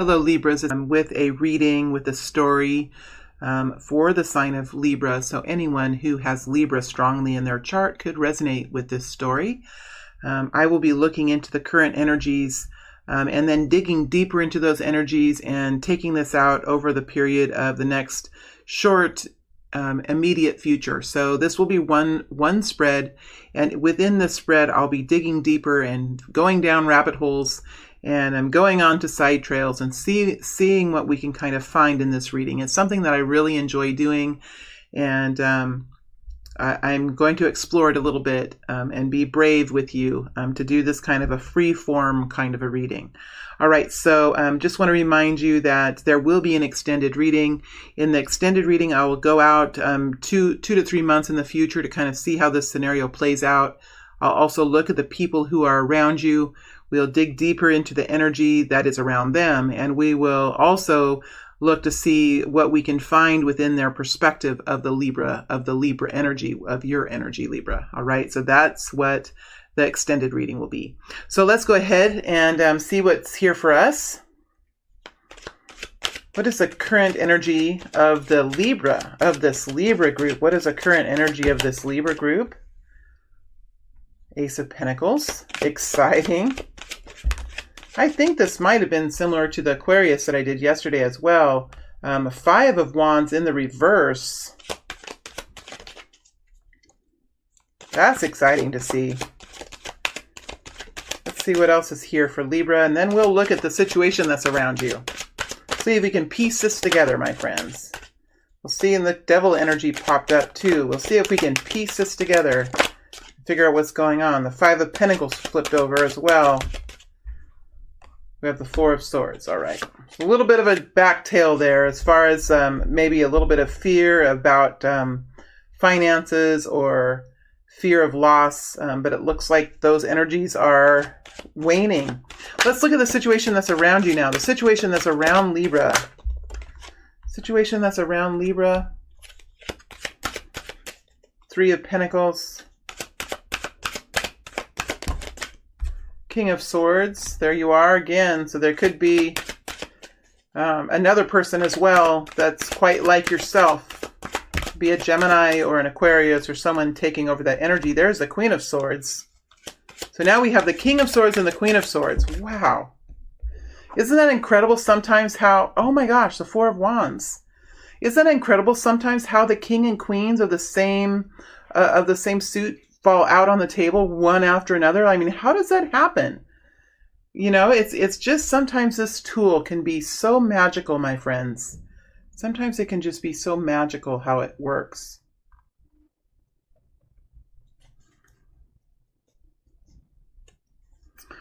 Hello Libras, I'm with a reading with a story for the sign of Libra. So anyone who has Libra strongly in their chart could resonate with this story. I will be looking into the current energies and then digging deeper into those energies and taking this out over the period of the next short immediate future. So this will be one spread, and within the spread I'll be digging deeper and going down rabbit holes, and I'm going on to side trails and seeing what we can kind of find in this reading. It's something that I really enjoy doing, and I'm going to explore it a little bit and be brave with you to do this kind of a free form kind of a reading. All right, so just want to remind you that there will be an extended reading. In the extended reading, I will go out 2 to 3 months in the future to kind of see how this scenario plays out. I'll also look at the people who are around you. We'll dig deeper into the energy that is around them, and we will also look to see what we can find within their perspective of the Libra energy, of your energy, Libra. All right, so that's what the extended reading will be. So let's go ahead and see what's here for us. What is the current energy of the Libra, of this Libra group? What is the current energy of this Libra group? Ace of Pentacles, exciting. I think this might have been similar to the Aquarius that I did yesterday as well. 5 of Wands in the reverse. That's exciting to see. Let's see what else is here for Libra, and then we'll look at the situation that's around you. See if we can piece this together, my friends. We'll see, in the Devil energy popped up too. We'll see if we can piece this together, figure out what's going on. The 5 of Pentacles flipped over as well. We have the 4 of Swords. All right. A little bit of a back tail there as far as maybe a little bit of fear about finances or fear of loss, but it looks like those energies are waning. Let's look at the situation that's around you now. The situation that's around Libra. Situation that's around Libra. 3 of Pentacles. King of Swords, there you are again. So there could be another person as well that's quite like yourself. Be a Gemini or an Aquarius or someone taking over that energy. There's the Queen of Swords. So now we have the King of Swords and the Queen of Swords. Wow. Isn't that incredible sometimes how, oh my gosh, the 4 of Wands. Isn't that incredible sometimes how the King and Queens of the same suit fall out on the table one after another? I mean, how does that happen? You know, it's just sometimes this tool can be so magical, my friends. Sometimes it can just be so magical how it works.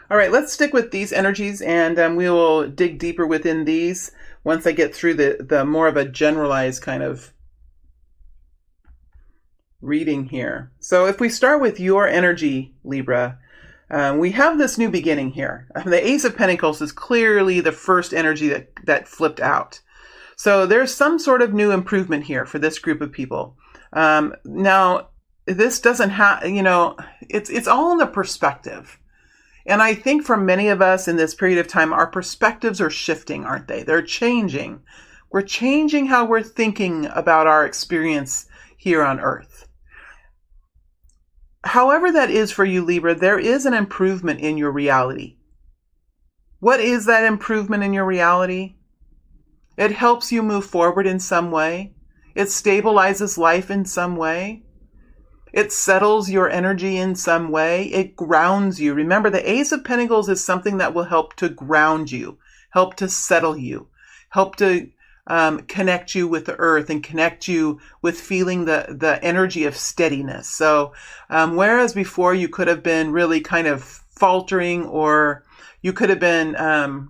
All right, let's stick with these energies, and we will dig deeper within these once I get through the more of a generalized kind of reading here. So if we start with your energy, Libra, we have this new beginning here. The Ace of Pentacles is clearly the first energy that flipped out. So there's some sort of new improvement here for this group of people. Now, this doesn't have, you know, it's all in the perspective. And I think for many of us in this period of time, our perspectives are shifting, aren't they? They're changing. We're changing how we're thinking about our experience here on Earth. However that is for you, Libra, there is an improvement in your reality. What is that improvement in your reality? It helps you move forward in some way. It stabilizes life in some way. It settles your energy in some way. It grounds you. Remember, the Ace of Pentacles is something that will help to ground you, help to settle you, help to connect you with the earth and connect you with feeling the energy of steadiness. So whereas before you could have been really kind of faltering, or you could have been,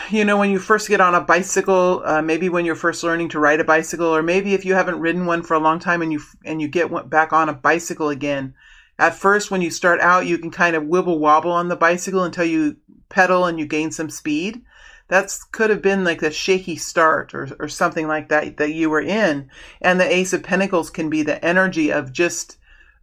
you know, when you first get on a bicycle, maybe when you're first learning to ride a bicycle, or maybe if you haven't ridden one for a long time and you get back on a bicycle again. At first, when you start out, you can kind of wibble wobble on the bicycle until you pedal and you gain some speed. That could have been like the shaky start or something like that you were in. And the Ace of Pentacles can be the energy of just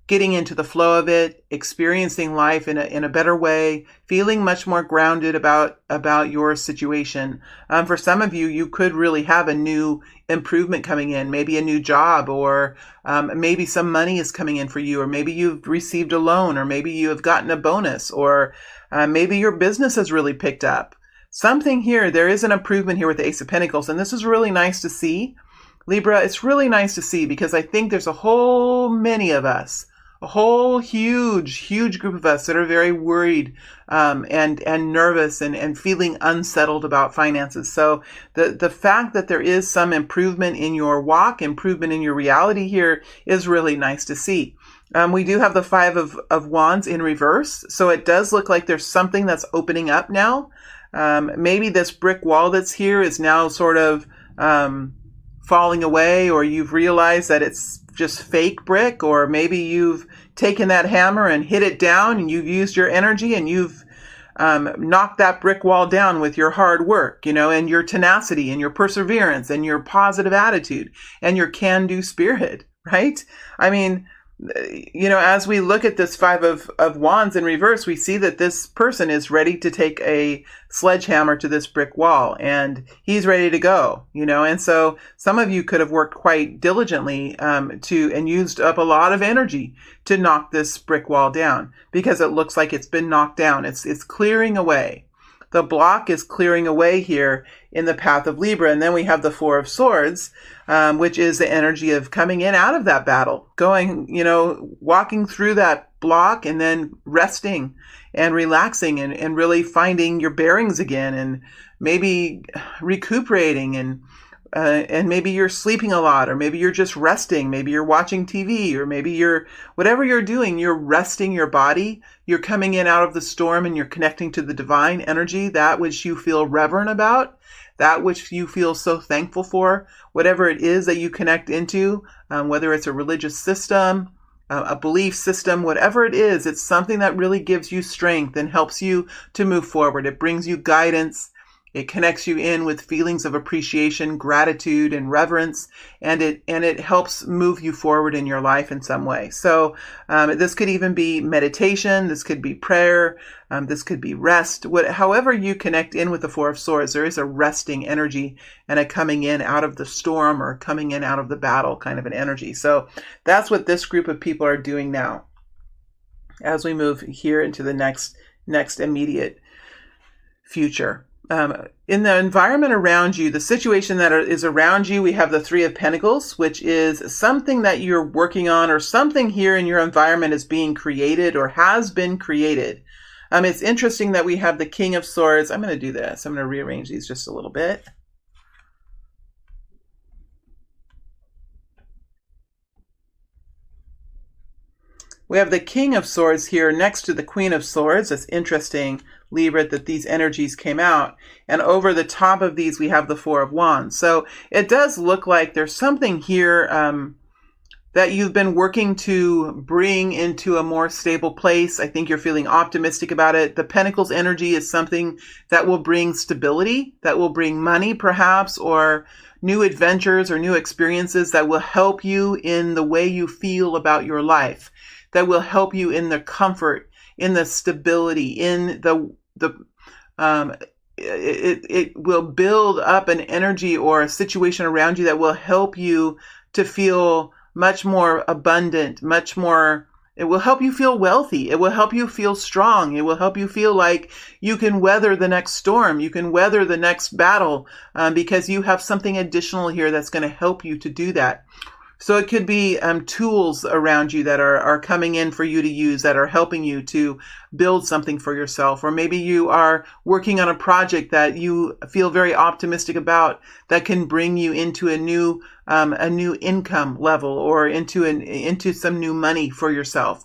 getting into the flow of it, experiencing life in a better way, feeling much more grounded about your situation. For some of you, you could really have a new improvement coming in, maybe a new job, or maybe some money is coming in for you, or maybe you've received a loan, or maybe you have gotten a bonus, or maybe your business has really picked up. Something here, there is an improvement here with the Ace of Pentacles, and this is really nice to see. Libra, it's really nice to see because I think there's a whole huge group of us that are very worried and nervous and feeling unsettled about finances. So the fact that there is some improvement in your walk, improvement in your reality here is really nice to see. We do have the Five of Wands in reverse, so it does look like there's something that's opening up now. Maybe this brick wall that's here is now sort of falling away, or you've realized that it's just fake brick, or maybe you've taken that hammer and hit it down and you've used your energy and you've knocked that brick wall down with your hard work, and your tenacity and your perseverance and your positive attitude and your can-do spirit, right? I mean, as we look at this Five of Wands in reverse, we see that this person is ready to take a sledgehammer to this brick wall, and he's ready to go, and so some of you could have worked quite diligently and used up a lot of energy to knock this brick wall down, because it looks like it's been knocked down. It's clearing away. The block is clearing away here in the path of Libra. And then we have the Four of Swords, which is the energy of coming in out of that battle, going, walking through that block and then resting and relaxing and really finding your bearings again, and maybe recuperating, and maybe you're sleeping a lot, or maybe you're just resting, maybe you're watching TV, or maybe whatever you're doing, you're resting your body. You're coming in out of the storm and you're connecting to the divine energy, that which you feel reverent about, that which you feel so thankful for, whatever it is that you connect into, whether it's a religious system, a belief system, whatever it is, it's something that really gives you strength and helps you to move forward. It brings you guidance. It connects you in with feelings of appreciation, gratitude, and reverence, and it helps move you forward in your life in some way. So this could even be meditation. This could be prayer. This could be rest. However you connect in with the Four of Swords, there is a resting energy and a coming in out of the storm or coming in out of the battle kind of an energy. So that's what this group of people are doing now as we move here into the next immediate future. In the environment around you, the situation that is around you, we have the Three of Pentacles, which is something that you're working on, or something here in your environment is being created or has been created. It's interesting that we have the King of Swords. I'm going to do this. I'm going to rearrange these just a little bit. We have the King of Swords here next to the Queen of Swords. It's interesting, Libra, that these energies came out. And over the top of these, we have the Four of Wands. So it does look like there's something here that you've been working to bring into a more stable place. I think you're feeling optimistic about it. The Pentacles energy is something that will bring stability, that will bring money perhaps, or new adventures or new experiences that will help you in the way you feel about your life, that will help you in the comfort, in the stability, in it will build up an energy or a situation around you that will help you to feel much more abundant, it will help you feel wealthy. It will help you feel strong. It will help you feel like you can weather the next storm. You can weather the next battle because you have something additional here that's going to help you to do that. So it could be tools around you that are coming in for you to use, that are helping you to build something for yourself. Or maybe you are working on a project that you feel very optimistic about that can bring you into a new income level, or into some new money for yourself.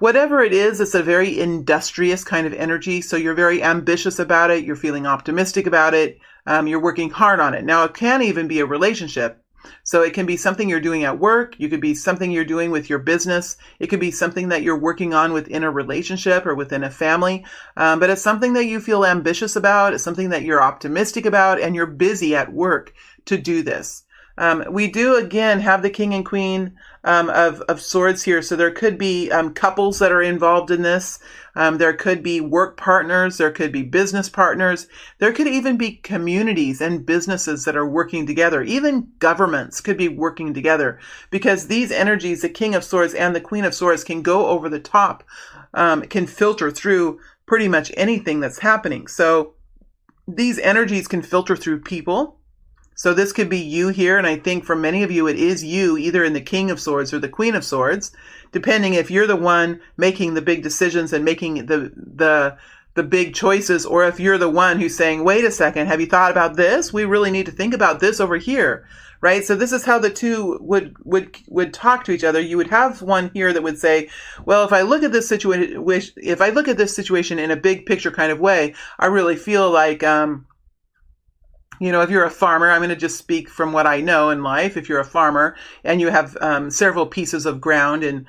Whatever it is, it's a very industrious kind of energy. So you're very ambitious about it. You're feeling optimistic about it. You're working hard on it. Now, it can even be a relationship. So it can be something you're doing at work. You could be something you're doing with your business. It could be something that you're working on within a relationship or within a family. But it's something that you feel ambitious about. It's something that you're optimistic about, and you're busy at work to do this. We do again have the King and Queen of Swords here. So there could be couples that are involved in this. There could be work partners. There could be business partners. There could even be communities and businesses that are working together. Even governments could be working together, because these energies, the King of Swords and the Queen of Swords, can go over the top, can filter through pretty much anything that's happening. So these energies can filter through people. So this could be you here, and I think for many of you it is you, either in the King of Swords or the Queen of Swords, depending if you're the one making the big decisions and making the big choices, or if you're the one who's saying, wait a second, have you thought about this? We really need to think about this over here, right? So this is how the two would talk to each other. You would have one here that would say, well, if I look at this situation in a big picture kind of way, I really feel like, if you're a farmer, I'm going to just speak from what I know in life. If you're a farmer and you have several pieces of ground, and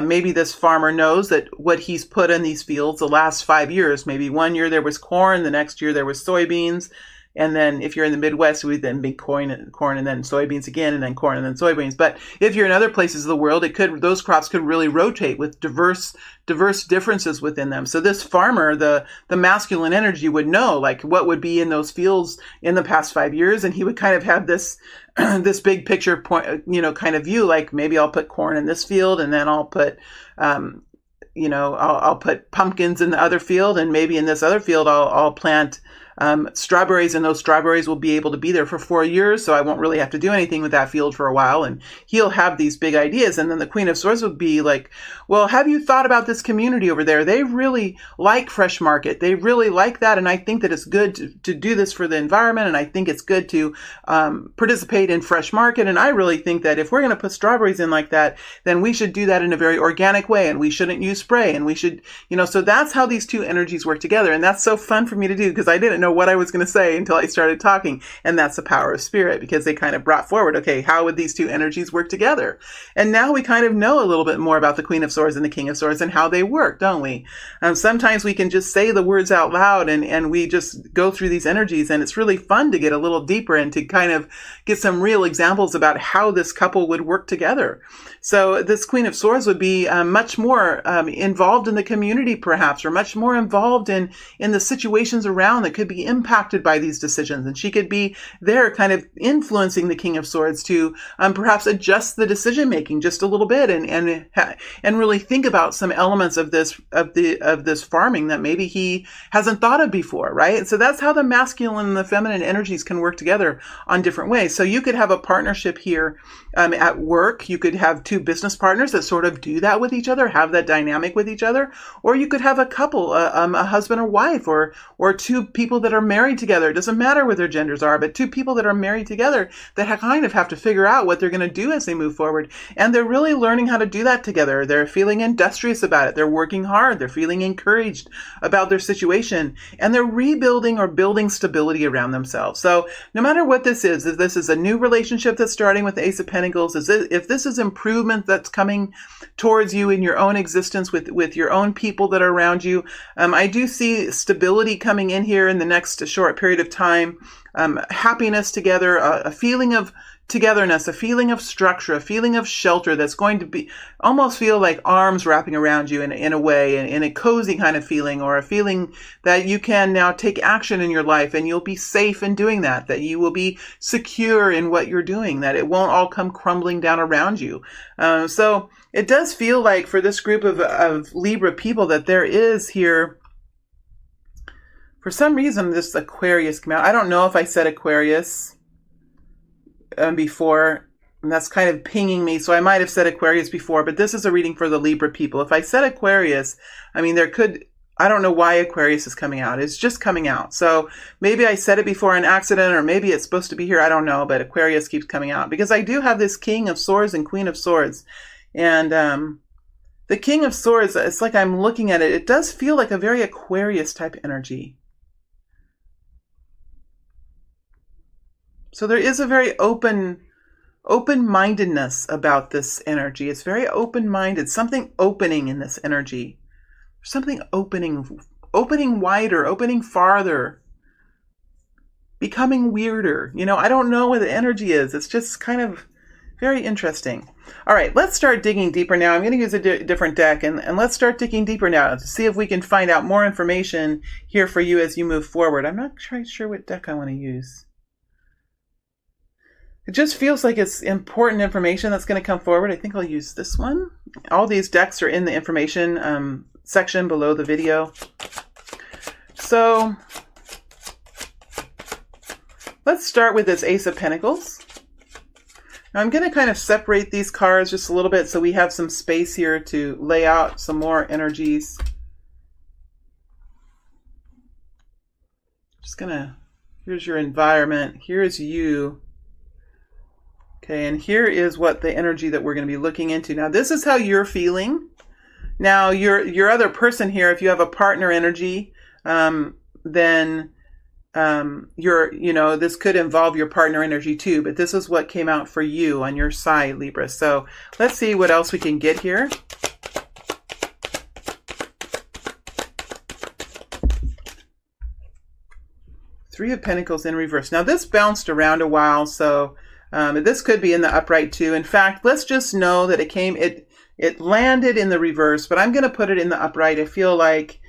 maybe this farmer knows that what he's put in these fields the last 5 years, maybe one year there was corn, the next year there was soybeans. And then if you're in the Midwest, we'd then be corn and then soybeans again, and then corn and then soybeans. But if you're in other places of the world, those crops could really rotate with diverse differences within them. So this farmer, the masculine energy, would know like what would be in those fields in the past 5 years, and he would kind of have this this big picture point, kind of view, like maybe I'll put corn in this field, and then I'll put I'll put pumpkins in the other field, and maybe in this other field I'll plant strawberries, and those strawberries will be able to be there for 4 years, so I won't really have to do anything with that field for a while. And he'll have these big ideas. And then the Queen of Swords would be like, well, have you thought about this community over there? They really like Fresh Market. They really like that. And I think that it's good to do this for the environment. And I think it's good to participate in Fresh Market. And I really think that if we're going to put strawberries in like that, then we should do that in a very organic way. And we shouldn't use spray. And we should, so that's how these two energies work together. And that's so fun for me to do, because I didn't know what I was going to say until I started talking. And that's the power of spirit, because they kind of brought forward, okay, how would these two energies work together? And now we kind of know a little bit more about the Queen of Swords and the King of Swords and how they work, don't we? Sometimes we can just say the words out loud, and we just go through these energies, and it's really fun to get a little deeper and to kind of get some real examples about how this couple would work together. So this Queen of Swords would be much more involved in the community, perhaps, or much more involved in the situations around that could be impacted by these decisions. And she could be there kind of influencing the King of Swords to perhaps adjust the decision making just a little bit, and really think about some elements of this farming that maybe he hasn't thought of before, right? So that's how the masculine and the feminine energies can work together on different ways. So you could have a partnership here at work. You could have two business partners that sort of do that with each other, have that dynamic with each other, or you could have a couple, a husband or wife, or two people that are married together. It doesn't matter what their genders are, but two people that are married together that kind of have to figure out what they're going to do as they move forward. And they're really learning how to do that together. They're feeling industrious about it. They're working hard. They're feeling encouraged about their situation, and they're rebuilding or building stability around themselves. So no matter what this is, if this is a new relationship that's starting with the Ace of Pentacles, if this is improvement that's coming towards you in your own existence with your own people that are around you, I do see stability coming in here in the next short period of time, happiness together, a feeling of togetherness, a feeling of structure, a feeling of shelter that's going to be almost feel like arms wrapping around you in a way, in a cozy kind of feeling, or a feeling that you can now take action in your life and you'll be safe in doing that you will be secure in what you're doing, that it won't all come crumbling down around you. So it does feel like for this group of Libra people that there is here, for some reason, this Aquarius came out. I don't know if I said Aquarius before, and that's kind of pinging me. So I might have said Aquarius before, but this is a reading for the Libra people. If I said Aquarius, I mean, I don't know why Aquarius is coming out. It's just coming out. So maybe I said it before an accident, or maybe it's supposed to be here. I don't know, but Aquarius keeps coming out because I do have this King of Swords and Queen of Swords. And the King of Swords, it's like I'm looking at it. It does feel like a very Aquarius type energy. So there is a very open-mindedness about this energy. It's very open-minded, something opening in this energy. Something opening wider, opening farther. becoming weirder. You know, I don't know what the energy is. It's just kind of very interesting. All right, let's start digging deeper now. I'm going to use a different deck, and let's start digging deeper now to see if we can find out more information here for you as you move forward. I'm not quite sure what deck I want to use. It just feels like it's important information that's going to come forward. I think I'll use this one. All these decks are in the information section below the video. So let's start with this Ace of Pentacles. Now I'm going to kind of separate these cards just a little bit so we have some space here to lay out some more energies. Just going to, here's your environment, here's you. Okay, and here is what the energy that we're going to be looking into. Now this is how you're feeling. Now your other person here, if you have a partner energy, then this could involve your partner energy too, but this is what came out for you on your side, Libra. So let's see what else we can get here. Three of Pentacles in reverse. Now this bounced around a while, so this could be in the upright too. In fact, let's just know that it landed in the reverse, but I'm going to put it in the upright. I feel like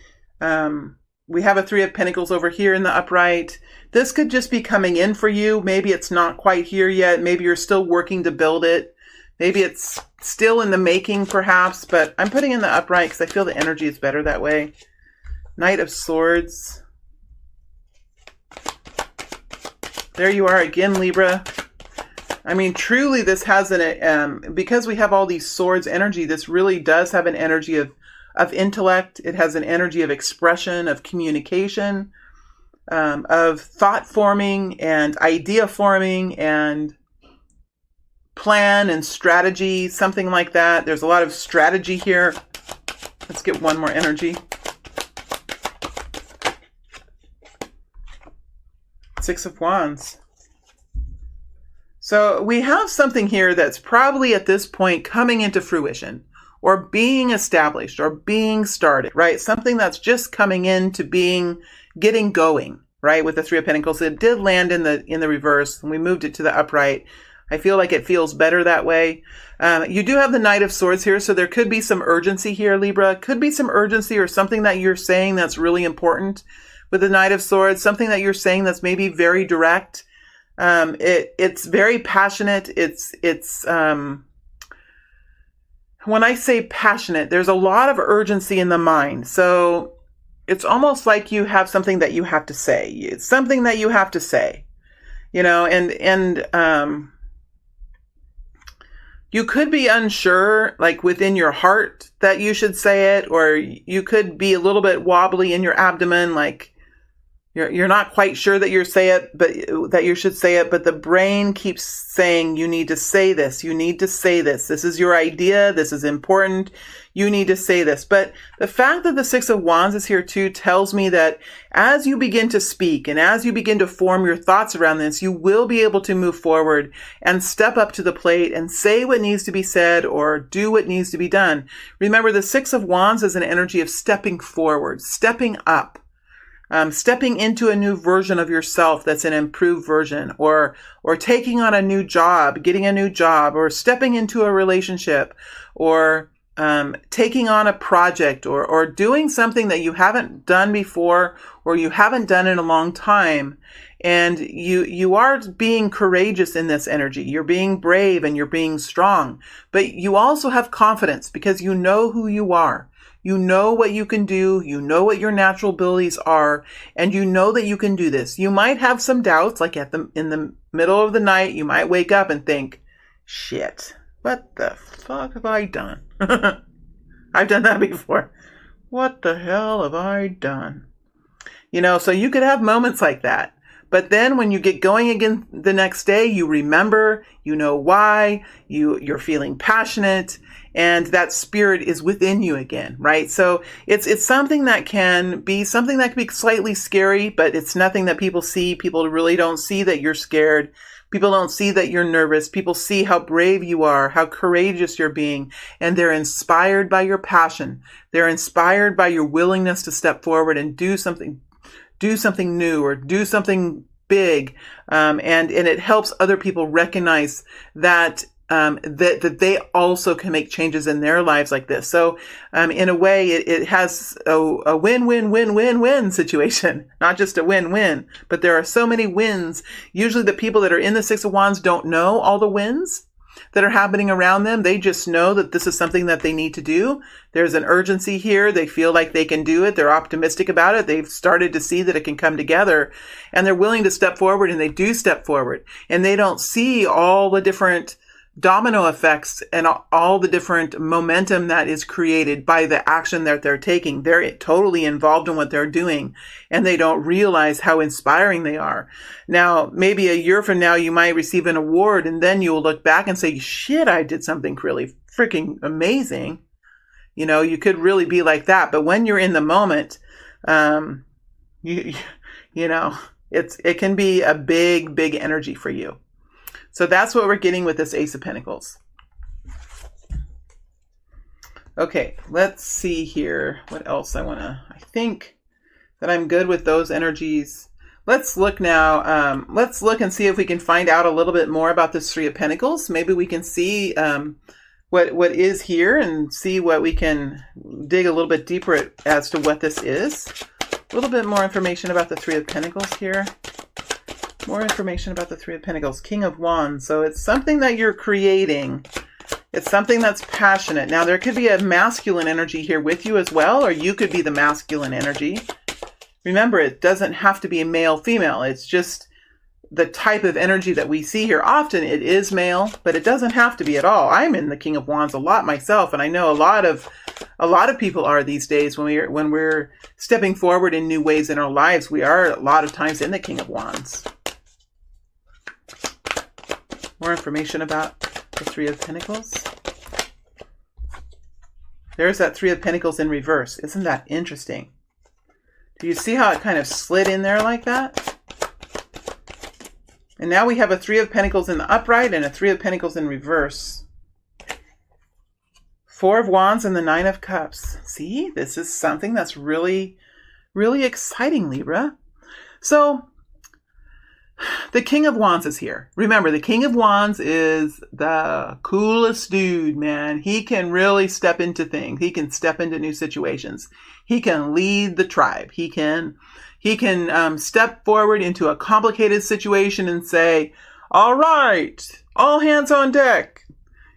we have a Three of Pentacles over here in the upright. This could just be coming in for you. Maybe it's not quite here yet. Maybe you're still working to build it. Maybe it's still in the making perhaps, but I'm putting in the upright because I feel the energy is better that way. Knight of Swords. There you are again, Libra. I mean, truly this has because we have all these swords energy, this really does have an energy of intellect. It has an energy of expression, of communication, of thought forming and idea forming and plan and strategy, something like that. There's a lot of strategy here. Let's get one more energy. Six of Wands. So we have something here that's probably at this point coming into fruition or being established or being started, right? Something that's just coming into getting going, right? With the Three of Pentacles, it did land in the reverse and we moved it to the upright. I feel like it feels better that way. You do have the Knight of Swords here, so there could be some urgency here, Libra. Could be some urgency or something that you're saying that's really important with the Knight of Swords, something that you're saying that's maybe very direct. It's very passionate. It's when I say passionate, there's a lot of urgency in the mind. So it's almost like you have something that you have to say. It's something that you have to say, and you could be unsure, like within your heart that you should say it, or you could be a little bit wobbly in your abdomen, like you're not quite sure that you should say it, but the brain keeps saying, you need to say this. You need to say this. This is your idea. This is important. You need to say this. But the fact that the Six of Wands is here too tells me that as you begin to speak and as you begin to form your thoughts around this, you will be able to move forward and step up to the plate and say what needs to be said or do what needs to be done. Remember, the Six of Wands is an energy of stepping forward, stepping up. Stepping into a new version of yourself that's an improved version, or taking on a new job, getting a new job, or stepping into a relationship, or taking on a project, or doing something that you haven't done before, or you haven't done in a long time. And you are being courageous in this energy. You're being brave and you're being strong, but you also have confidence because you know who you are. You know what you can do, you know what your natural abilities are, and you know that you can do this. You might have some doubts, like in the middle of the night, you might wake up and think, shit, what the fuck have I done? I've done that before. What the hell have I done? So you could have moments like that. But then when you get going again the next day, you remember, you know why, you're feeling passionate, and that spirit is within you again, right? So it's something that can be slightly scary, but it's nothing that people see. People really don't see that you're scared. People don't see that you're nervous. People see how brave you are, how courageous you're being, and they're inspired by your passion. They're inspired by your willingness to step forward and do something new or do something big. And it helps other people recognize that that they also can make changes in their lives like this. So in a way, it has a win-win-win-win-win situation, not just a win-win, but there are so many wins. Usually the people that are in the Six of Wands don't know all the wins that are happening around them. They just know that this is something that they need to do. There's an urgency here. They feel like they can do it. They're optimistic about it. They've started to see that it can come together, and they're willing to step forward, and they do step forward, and they don't see all the different domino effects and all the different momentum that is created by the action that they're taking. They're totally involved in what they're doing, and they don't realize how inspiring they are. Now, maybe a year from now, you might receive an award, and then you'll look back and say, shit, I did something really freaking amazing. You know, you could really be like that. But when you're in the moment, you know, it can be a big, big energy for you. So that's what we're getting with this Ace of Pentacles. Okay, let's see here. What else I think that I'm good with those energies. Let's look now. Let's look and see if we can find out a little bit more about this Three of Pentacles. Maybe we can see what is here and see what we can dig a little bit deeper as to what this is. A little bit more information about the Three of Pentacles here. More information about the Three of Pentacles. King of Wands. So it's something that you're creating. It's something that's passionate. Now, there could be a masculine energy here with you as well, or you could be the masculine energy. Remember, it doesn't have to be male, female. It's just the type of energy that we see here. Often it is male, but it doesn't have to be at all. I'm in the King of Wands a lot myself, and I know a lot of people are these days when we're stepping forward in new ways in our lives. We are a lot of times in the King of Wands. More information about the Three of Pentacles. There's that Three of Pentacles in reverse. Isn't that interesting? Do you see how it kind of slid in there like that? And now we have a Three of Pentacles in the upright and a Three of Pentacles in reverse. Four of Wands and the Nine of Cups. See, this is something that's really, really exciting, Libra. So, the King of Wands is here. Remember, the King of Wands is the coolest dude, man. He can really step into things. He can step into new situations. He can lead the tribe. He can step forward into a complicated situation and say, all right, all hands on deck.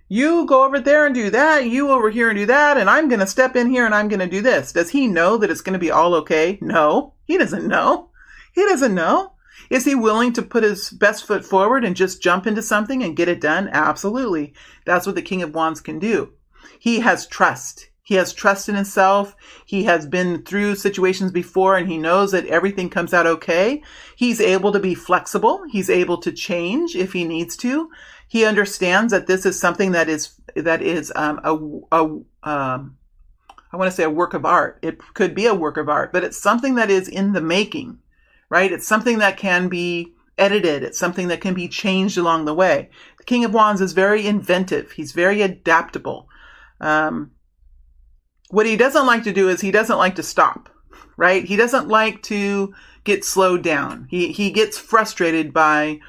You go over there and do that. You over here and do that. And I'm going to step in here and I'm going to do this. Does he know that it's going to be all okay? No, he doesn't know. He doesn't know. Is he willing to put his best foot forward and just jump into something and get it done? Absolutely. That's what the King of Wands can do. He has trust. He has trust in himself. He has been through situations before and he knows that everything comes out okay. He's able to be flexible. He's able to change if he needs to. He understands that this is something that is I want to say a work of art. It could be a work of art, but it's something that is in the making. Right? It's something that can be edited. It's something that can be changed along the way. The King of Wands is very inventive. He's very adaptable. What he doesn't like to do is he doesn't like to stop, right? He doesn't like to get slowed down. He gets frustrated by,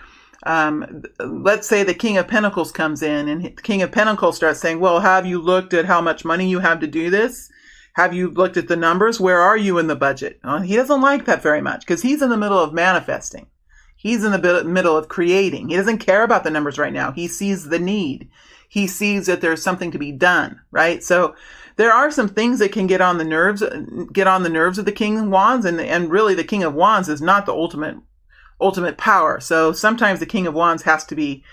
let's say the King of Pentacles comes in and the King of Pentacles starts saying, well, have you looked at how much money you have to do this? Have you looked at the numbers? Where are you in the budget? He doesn't like that very much because he's in the middle of manifesting. He's in the middle of creating. He doesn't care about the numbers right now. He sees the need. He sees that there's something to be done, right? So there are some things that can get on the nerves of the King of Wands, and really the King of Wands is not the ultimate power. So sometimes the King of Wands has to be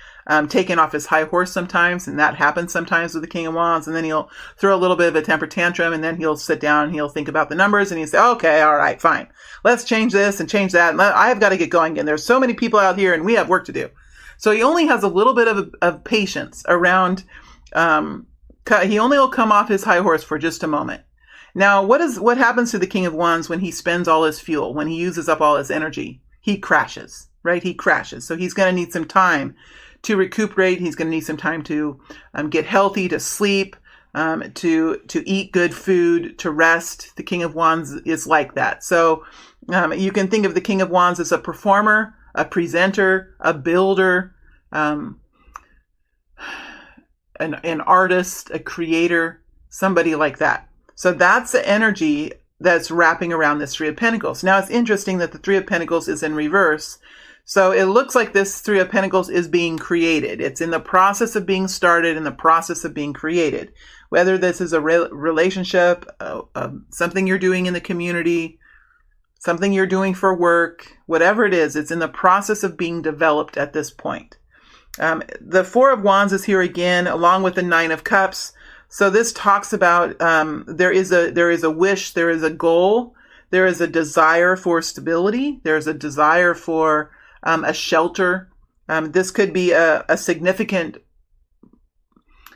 taken off his high horse sometimes, and that happens sometimes with the King of Wands, and then he'll throw a little bit of a temper tantrum, and then he'll sit down and he'll think about the numbers, and he'll say, okay, all right, fine. Let's change this and change that, and I've got to get going again. There's so many people out here, and we have work to do. So he only has a little bit of patience around, he only will come off his high horse for just a moment. Now, what happens to the King of Wands when he spends all his fuel, when he uses up all his energy? He crashes, right? He crashes. So he's going to need some time to recuperate. He's going to need some time to get healthy, to sleep, to eat good food, to rest. The King of Wands is like that. So you can think of the King of Wands as a performer, a presenter, a builder, an artist, a creator, somebody like that. So that's the energy that's wrapping around this Three of Pentacles. Now, it's interesting that the Three of Pentacles is in reverse. So it looks like this Three of Pentacles is being created. It's in the process of being started, in the process of being created. Whether this is a relationship, something you're doing in the community, something you're doing for work, whatever it is, it's in the process of being developed at this point. The Four of Wands is here again, along with the Nine of Cups. So this talks about there is a wish, there is a goal, there is a desire for stability, there is a desire for a shelter. This could be a significant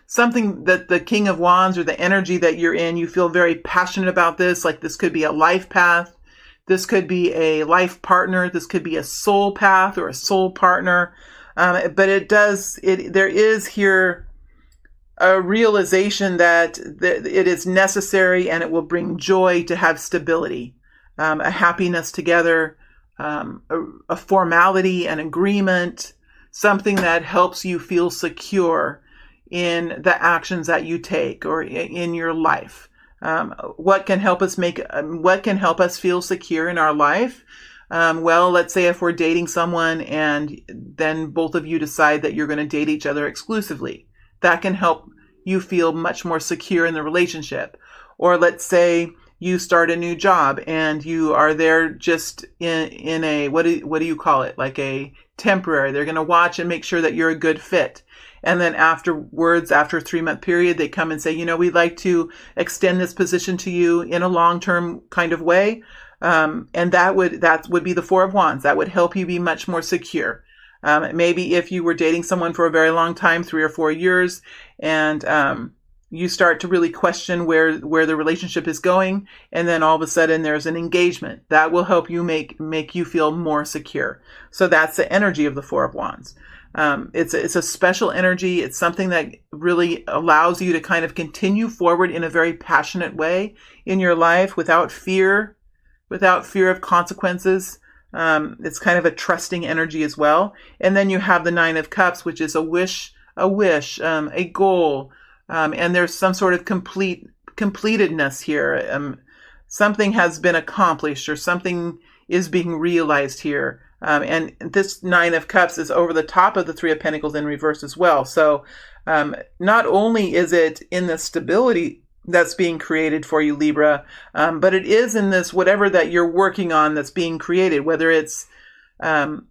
something that the King of Wands, or the energy that you're in, you feel very passionate about this. Like this could be a life path. This could be a life partner. This could be a soul path or a soul partner. But there is here a realization that it is necessary and it will bring joy to have stability, a happiness together, a formality, an agreement, something that helps you feel secure in the actions that you take or in your life. What can help us feel secure in our life? Well, let's say if we're dating someone and then both of you decide that you're going to date each other exclusively. That can help you feel much more secure in the relationship. Or let's say you start a new job and you are there just in a, what do you call it? Like a temporary. They're going to watch and make sure that you're a good fit. And then afterwards, after a 3-month period, they come and say, we'd like to extend this position to you in a long-term kind of way. And that would be the Four of Wands. That would help you be much more secure. Maybe if you were dating someone for a very long time, 3 or 4 years, and you start to really question where the relationship is going, and then all of a sudden there's an engagement. That will help you make you feel more secure. So that's the energy of the Four of Wands. It's a special energy. It's something that really allows you to kind of continue forward in a very passionate way in your life without fear of consequences. It's kind of a trusting energy as well. And then you have the Nine of Cups, which is a wish, a goal. And there's some sort of completedness here. Something has been accomplished or something is being realized here. And this Nine of Cups is over the top of the Three of Pentacles in reverse as well. So not only is it in the stability that's being created for you, Libra, but it is in this whatever that you're working on that's being created, whether it's it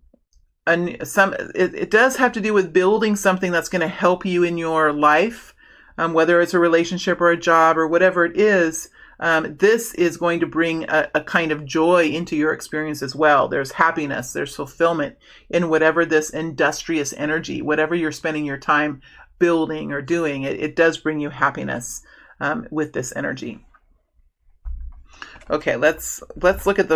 does have to do with building something that's going to help you in your life, whether it's a relationship or a job or whatever it is. This is going to bring a kind of joy into your experience as well. There's happiness, there's fulfillment in whatever this industrious energy, whatever you're spending your time building or doing, it does bring you happiness with this energy. Okay, let's look at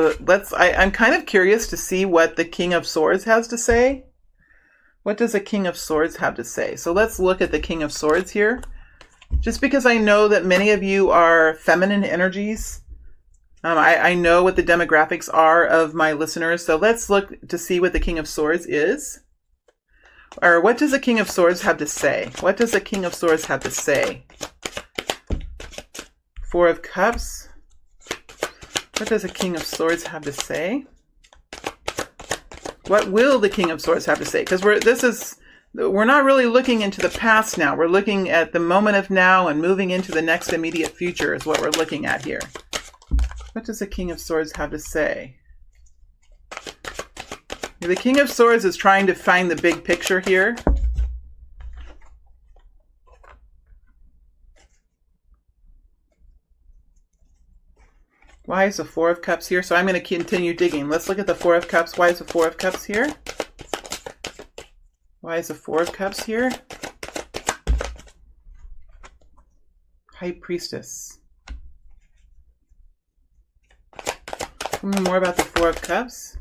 I'm kind of curious to see what the King of Swords has to say. What does the King of Swords have to say? So let's look at the King of Swords here. Just because I know that many of you are feminine energies, I know what the demographics are of my listeners. So let's look to see what the King of Swords is. Or what does the King of Swords have to say? What does the King of Swords have to say? Four of Cups. What does the King of Swords have to say? What will the King of Swords have to say? Because we're not really looking into the past now. We're looking at the moment of now and moving into the next immediate future is what we're looking at here. What does the King of Swords have to say? The King of Swords is trying to find the big picture here. Why is the Four of Cups here? So I'm going to continue digging. Let's look at the Four of Cups. Why is the Four of Cups here? Why is the Four of Cups here? High Priestess. Tell me more about the Four of Cups.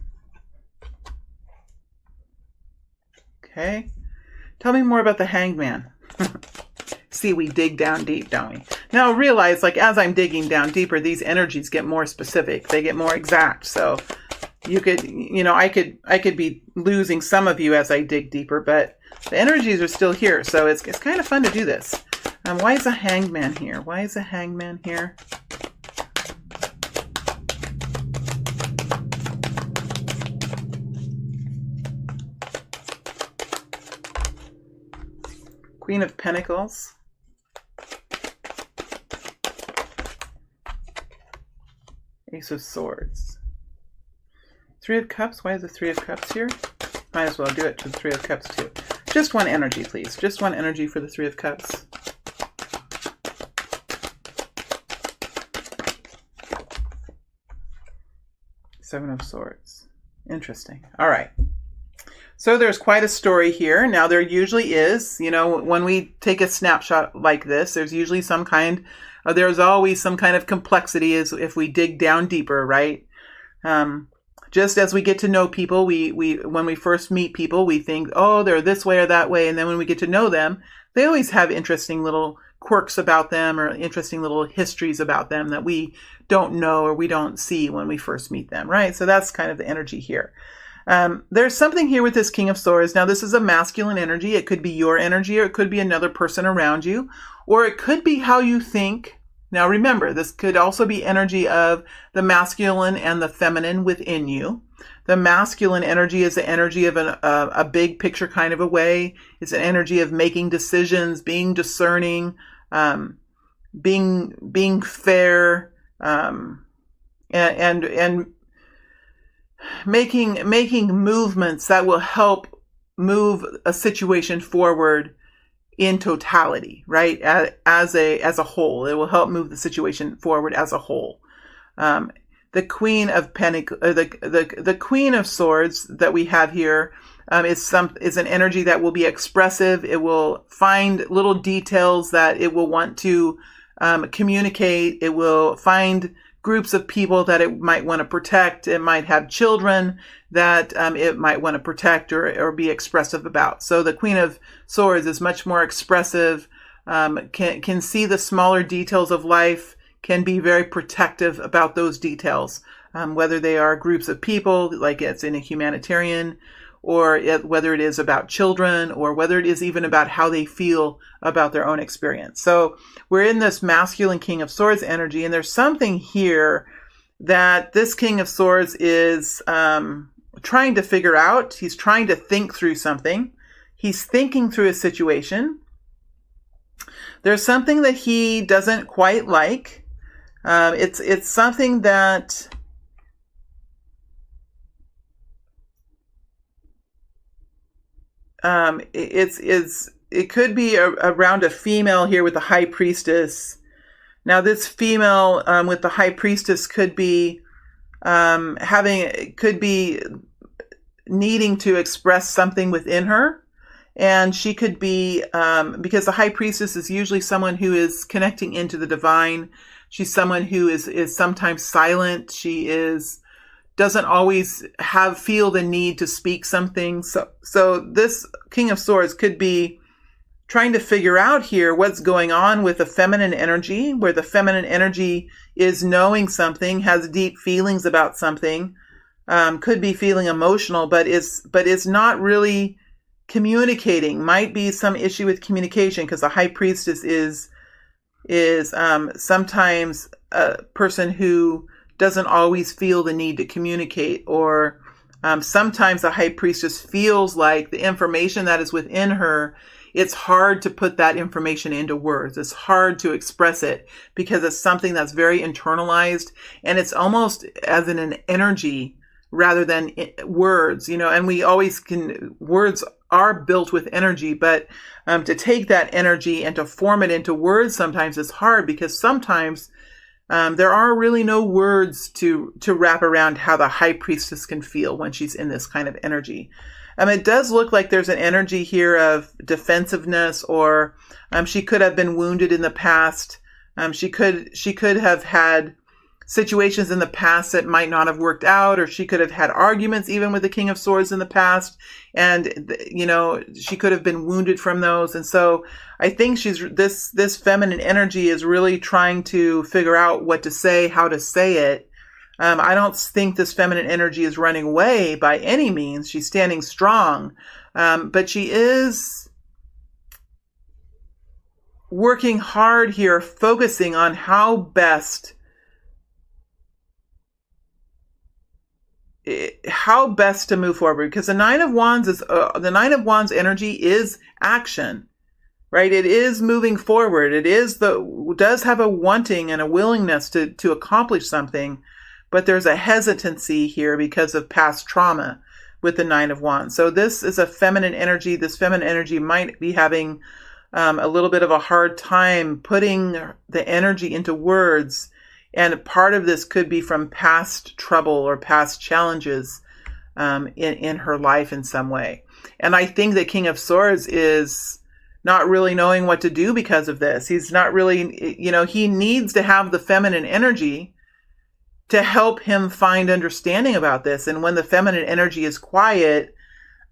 Okay. Tell me more about the Hangman. See, we dig down deep, don't we? Now realize, like, as I'm digging down deeper, these energies get more specific. They get more exact. So you could, I could be losing some of you as I dig deeper, but the energies are still here. So it's kind of fun to do this. Why is a hangman here? Why is a hangman here? Queen of Pentacles. Ace of Swords. Three of Cups. Why is the Three of Cups here? Might as well do it to the Three of Cups too. Just one energy, please. Just one energy for the Three of Cups. Seven of Swords. Interesting. All right. So there's quite a story here. Now there usually is, when we take a snapshot like this, there's usually there's always some kind of complexity as if we dig down deeper, right? Just as we get to know people, when we first meet people, we think, oh, they're this way or that way. And then when we get to know them, they always have interesting little quirks about them or interesting little histories about them that we don't know or we don't see when we first meet them, right? So that's kind of the energy here. There's something here with this King of Swords. Now, this is a masculine energy. It could be your energy, or it could be another person around you, or it could be how you think. Now, remember, this could also be energy of the masculine and the feminine within you. The masculine energy is the energy of a big picture kind of a way. It's an energy of making decisions, being discerning, being fair, and making movements that will help move a situation forward in totality, right? As a whole, it will help move the situation forward as a whole. The Queen of the Queen of Swords that we have here is an energy that will be expressive. It will find little details that it will want to communicate. It will find groups of people that it might want to protect. It might have children that it might want to protect or be expressive about. So the Queen of Swords is much more expressive, can see the smaller details of life, can be very protective about those details, whether they are groups of people, like it's in a humanitarian, or whether it is about children, or whether it is even about how they feel about their own experience. So we're in this masculine King of Swords energy, and there's something here that this King of Swords is trying to figure out. He's trying to think through something. He's thinking through a situation. There's something that he doesn't quite like. It's something that it could be around a female here with the High Priestess. Now, this female with the High Priestess could be needing to express something within her, and she could be because the High Priestess is usually someone who is connecting into the divine. She's someone who is sometimes silent. She doesn't always feel the need to speak something. So this King of Swords could be trying to figure out here what's going on with the feminine energy, where the feminine energy is knowing something, has deep feelings about something, could be feeling emotional, but is not really communicating. Might be some issue with communication, because the High Priestess is sometimes a person who doesn't always feel the need to communicate, or sometimes the High Priestess feels like the information that is within her, it's hard to put that information into words. It's hard to express it because it's something that's very internalized, and it's almost as in an energy rather than words, and we always words are built with energy, but to take that energy and to form it into words sometimes is hard, because sometimes there are really no words to wrap around how the High Priestess can feel when she's in this kind of energy. It does look like there's an energy here of defensiveness, or she could have been wounded in the past. She could have had situations in the past that might not have worked out, or she could have had arguments even with the King of Swords in the past, and she could have been wounded from those. And so I think this feminine energy is really trying to figure out what to say, how to say it, I don't think this feminine energy is running away by any means. She's standing strong, but she is working hard here, focusing on how best to move forward, because the Nine of Wands energy is action, right? It is moving forward. It does have a wanting and a willingness to accomplish something, but there's a hesitancy here because of past trauma with the Nine of Wands. So this is a feminine energy. This feminine energy might be having a little bit of a hard time putting the energy into words. And part of this could be from past trouble or past challenges in her life in some way. And I think the King of Swords is not really knowing what to do because of this. He's not really, he needs to have the feminine energy to help him find understanding about this. And when the feminine energy is quiet,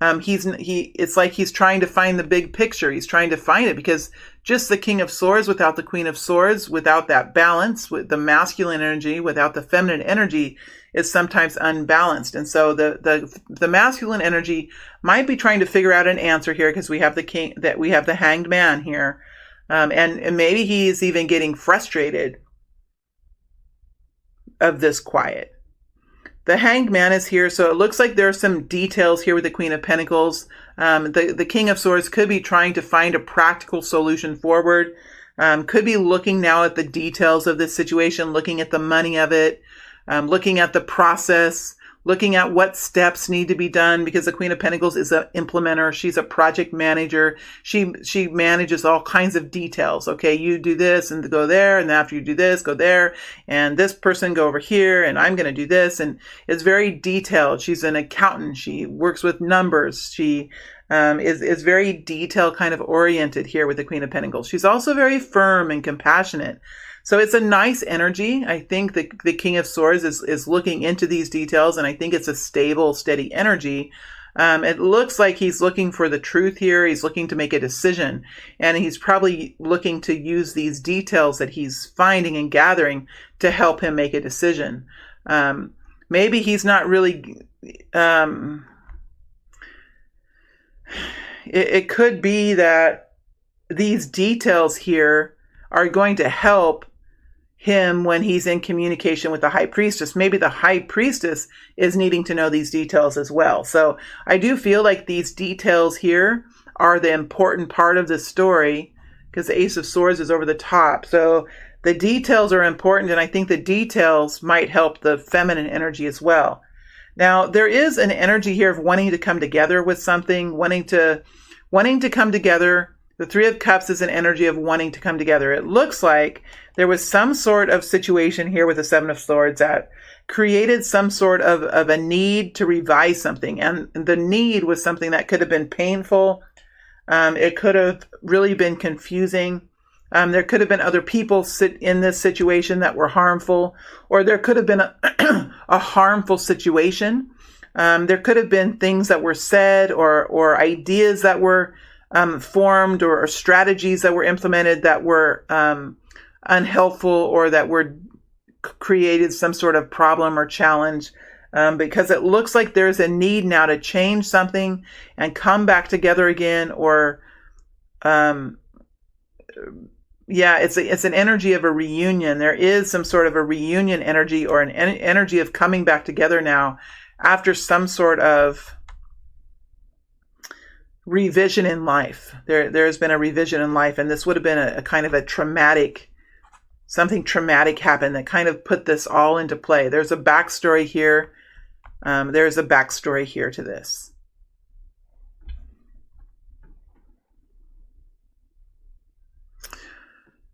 it's like he's trying to find the big picture. He's trying to find it, because just the King of Swords without the Queen of Swords, without that balance, with the masculine energy, without the feminine energy, is sometimes unbalanced. And so the masculine energy might be trying to figure out an answer here, because we have the Hanged Man here. And maybe he's even getting frustrated of this quiet. The Hanged Man is here, so it looks like there are some details here with the Queen of Pentacles. The King of Swords could be trying to find a practical solution forward. Could be looking now at the details of this situation, looking at the money of it, looking at the process, looking at what steps need to be done, because the Queen of Pentacles is an implementer. She's a project manager. She manages all kinds of details. Okay, you do this and go there, and after you do this, go there, and this person go over here, and I'm going to do this. And it's very detailed. She's an accountant. She works with numbers. She is very detail kind of oriented here with the Queen of Pentacles. She's also very firm and compassionate. So it's a nice energy. I think the King of Swords is looking into these details, and I think it's a stable, steady energy. It looks like he's looking for the truth here. He's looking to make a decision, and he's probably looking to use these details that he's finding and gathering to help him make a decision. Maybe he's not really... It could be that these details here are going to help him when he's in communication with the High Priestess. Maybe the High Priestess is needing to know these details as well. So I do feel like these details here are the important part of the story, because the Ace of Swords is over the top. So the details are important, and I think the details might help the feminine energy as well. Now, there is an energy here of wanting to come together with something, wanting to come together. The Three of Cups is an energy of wanting to come together. It looks like there was some sort of situation here with the Seven of Swords that created some sort of a need to revise something. And the need was something that could have been painful. It could have really been confusing. There could have been other people sit in this situation that were harmful, or there could have been a harmful situation. There could have been things that were said, or ideas that were formed, or strategies that were implemented that were unhelpful, or that were created some sort of problem or challenge, because it looks like there's a need now to change something and come back together again, or it's an energy of a reunion. There is some sort of a reunion energy, or an energy of coming back together now after some sort of revision in life. There's been a revision in life, and this would have been a kind of a traumatic, something traumatic happened that kind of put this all into play. There's a backstory here. There's a backstory here to this.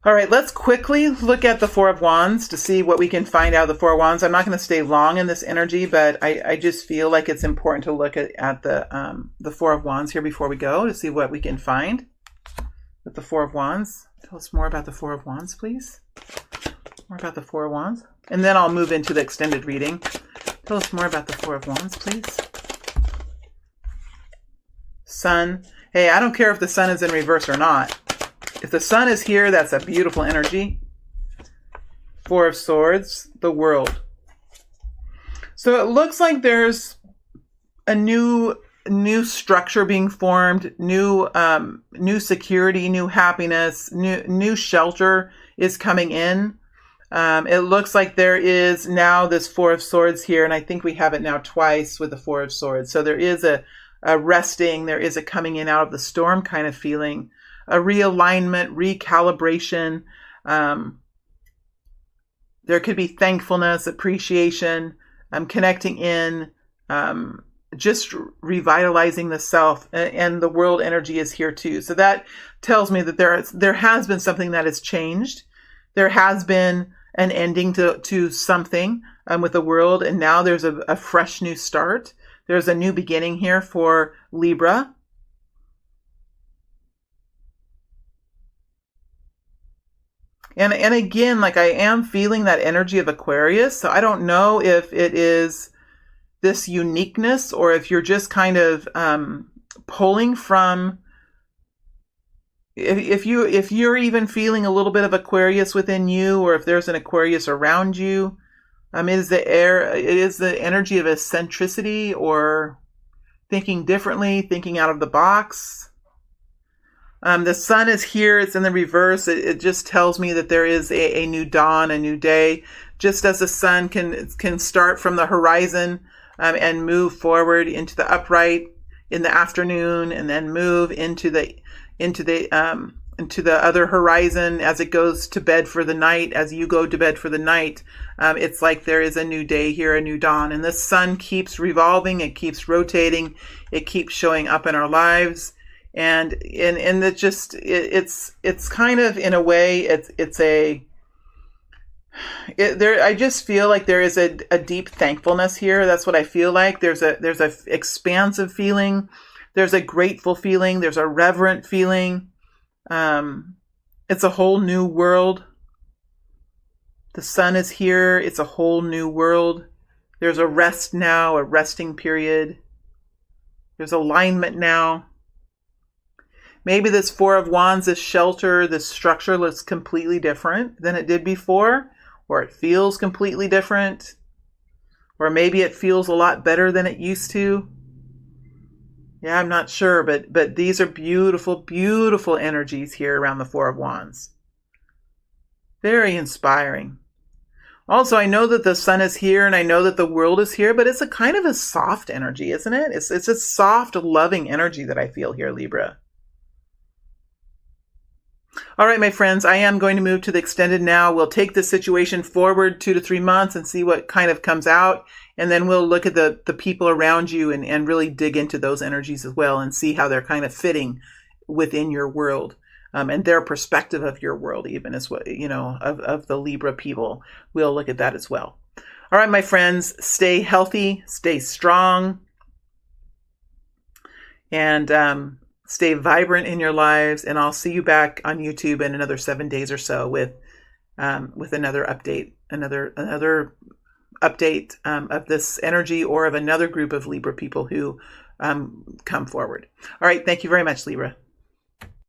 All right, let's quickly look at the Four of Wands to see what we can find out of the Four of Wands. I'm not going to stay long in this energy, but I just feel like it's important to look at the Four of Wands here before we go, to see what we can find with the Four of Wands. Tell us more about the Four of Wands, please. More about the Four of Wands. And then I'll move into the extended reading. Tell us more about the Four of Wands, please. Sun. Hey, I don't care if the sun is in reverse or not. If the sun is here, that's a beautiful energy. Four of Swords, the World. So it looks like there's a new structure being formed, new security, new happiness, new shelter is coming in. It looks like there is now this Four of Swords here, and I think we have it now twice with the Four of Swords. So there is a resting, there is a coming in out of the storm kind of feeling, a realignment, recalibration. There could be thankfulness, appreciation, connecting in, just revitalizing the self, and the world energy is here too. So that tells me that there has been something that has changed. There has been an ending to something with the world, and now there's a fresh new start. There's a new beginning here for Libra. And again, like, I am feeling that energy of Aquarius. So I don't know if it is this uniqueness, or if you're just kind of pulling from, if you're even feeling a little bit of Aquarius within you, or if there's an Aquarius around you. It is the energy of eccentricity, or thinking differently, thinking out of the box. The sun is here. It's in the reverse. It just tells me that there is a new dawn, a new day. Just as the sun can start from the horizon and move forward into the upright in the afternoon, and then move into the other horizon as it goes to bed for the night. As you go to bed for the night, it's like there is a new day here, a new dawn. And the sun keeps revolving. It keeps rotating. It keeps showing up in our lives. And it just, it's kind of, in a way, I just feel like there is a deep thankfulness here. That's what I feel like. There's a expansive feeling. There's a grateful feeling. There's a reverent feeling. It's a whole new world. The sun is here. It's a whole new world. There's a rest now, a resting period. There's alignment now. Maybe this Four of Wands, this shelter, this structure looks completely different than it did before, or it feels completely different, or maybe it feels a lot better than it used to. Yeah, I'm not sure, but these are beautiful, beautiful energies here around the Four of Wands. Very inspiring. Also, I know that the sun is here, and I know that the world is here, but it's a kind of a soft energy, isn't it? It's a soft, loving energy that I feel here, Libra. All right, my friends, I am going to move to the extended now. We'll take the situation forward 2 to 3 months and see what kind of comes out. And then we'll look at the people around you and really dig into those energies as well, and see how they're kind of fitting within your world, and their perspective of your world, even, as what, of the Libra people. We'll look at that as well. All right, my friends, stay healthy, stay strong, and stay vibrant in your lives, and I'll see you back on YouTube in another 7 days or so with another update, another update of this energy, or of another group of Libra people who come forward. All right, thank you very much, Libra.